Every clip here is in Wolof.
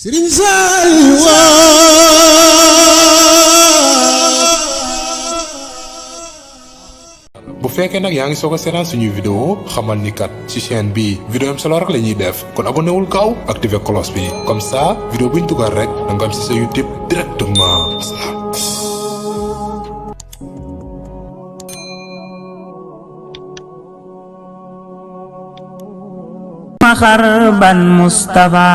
Serigne Saliou bu fekkee nag yaa ngi soog a seetaan suñuy vidéo xamal ni kat ci chaîne bi vidéo am solo rek la ñuy def kon abonné wul gaaw activé cloche bi comme ça vidéo bu ñu dugal rek da nga am ci sa YouTube directement. xarban Mustafa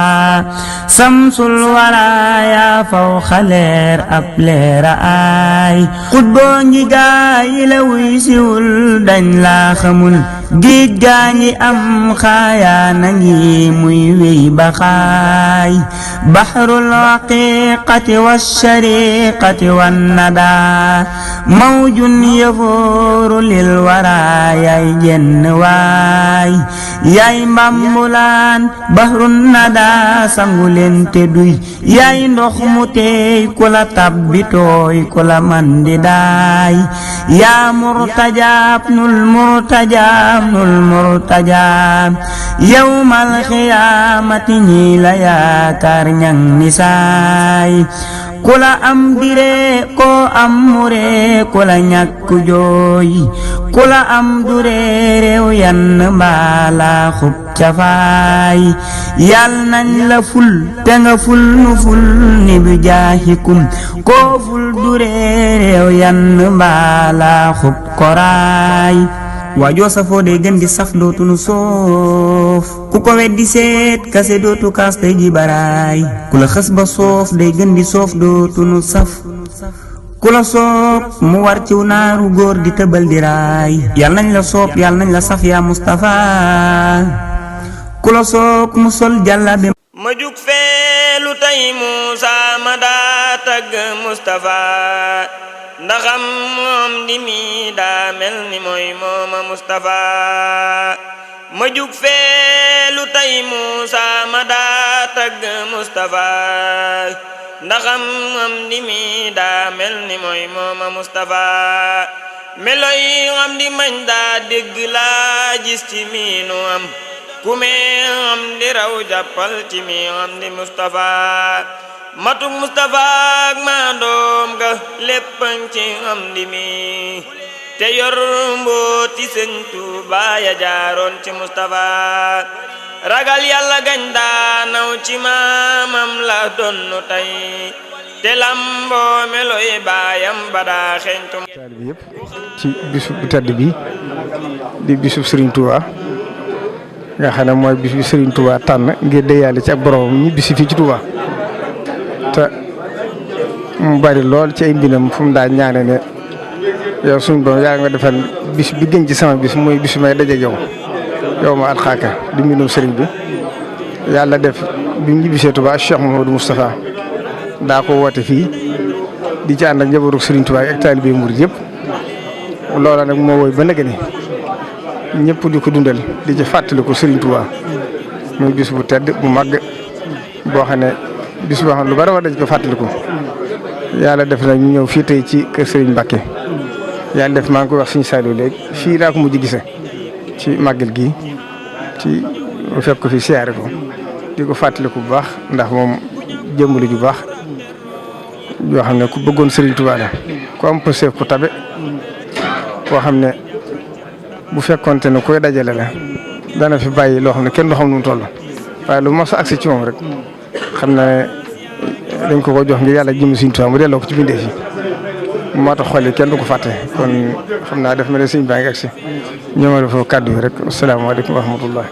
samsul waraaya faw xaleer ab leera ay xutboo ngi gaay la wuy siwul dañ la xamul géej gaa ngi am xaaya na ngi muy wéy ba xaay baxrul waqiqati wash-shariqati wan-nada mawjun yafooru lil waraayay jenn waay yaay mbambulaan bahrun nada sangulen te duy yaay ndox mu teey ku la tabbi tooy ku la mandi daay yaa murtajaab nul murtajaab yawmal xiyaamati ñi la yaakaar ñang nisaay ku la am dire ko am mure ku la ñàkk jooy ku la am dure réew yann mbaala xub cafaay yal nañ la ful te nga ful nu ful ni bi jaahikum koo ful dure réew yann mbaala xub koraay waajoo safoo day gën di saf dootu nu soof ku ko weddi seet kase dootu kaas day ji baraay ku la xës ba soof day gën di soof dootu nu saf ku la soob mu war ciw naaru góor di tëbal di raay yal nañ la soob yal nañ la saf yaa Mustafa ku la soob mu sol jàllabe ma jug feelu tey Muusa ma daa tagg Mustafa ndaxam moom di mi daa mel ni mooy mooma Mustafa ma jug feelu tey Muusa ma daa tagg Mustafa ndaxam moom di mi daa mel ni mooy mooma Mustafa meloy am di mañ daa dégg laa gis ci miinu am ku me am di raw jàppal ci mi am di Mustafa matuk Mustafa ak maandoom ga léppañ ci am di mi te yor mbooti Sëñ Tuubaa ya jaaroon ci Mustafa ragal yàlla gañ daanaw ci maamam la donnu tey te lamboo meloy baayam ba daa xeeñtu taalibe yëpp ci bisu bu tedd bi di bisu Serigne Touba nga xam ne mooy bis bi Serigne Touba tànn ngir deyaale ci ak boromam ñi bisi fii ci Touba te mu bari lool ci ay mbinam fu mu daa ñaane ne yow suñu doom yaa nga defal bis bi gën ci sama bis mooy bis may dajeeg yow ma alxaaka di mbindum Serigne bi yàlla def bi mu ñibbisee Touba Cheikh Mouhamadou Moustapha daa ko woote fii di ci ànd ak njabootu Serigne Touba ak taalibe murid yëpp loola nag moo woy ba nag ni ñëpp di ko dundal di ci fàttaliku Serigne Touba muy bis bu tedd bu màgg boo xam ne bis boo xam ne lu bari war dañ ko fàttaliku yàlla def na ñu ñëw fii tey ci kër Serigne Mbacké yàlla def maa ngi koy wax Serigne Saliou léegi fii daa ko mujj gise ci màggal gi ci fekk ko fi siyaare ko di ko fàttaliku bu baax ndax moom jëmbali ju baax yoo xam ne ku bëggoon Serigne Touba la ku am pëseef ku tabe koo xam ne bu fekkonte ne koy dajale la dana fi bàyyi loo xam ne kenn du xam nu mu toll waaye lu mos a agsi ci moom rek xam na ne dañ ko jox ngir yàlla jëm Serigne Touba mu delloo ko ci bindee fi moo tax xol yi kenn du ko fàtte kon xam naa def ma ne Serigne baa ngi agsi ñëw ma defoo kàddu yi rek asalaamaaleykum wa rahmatullah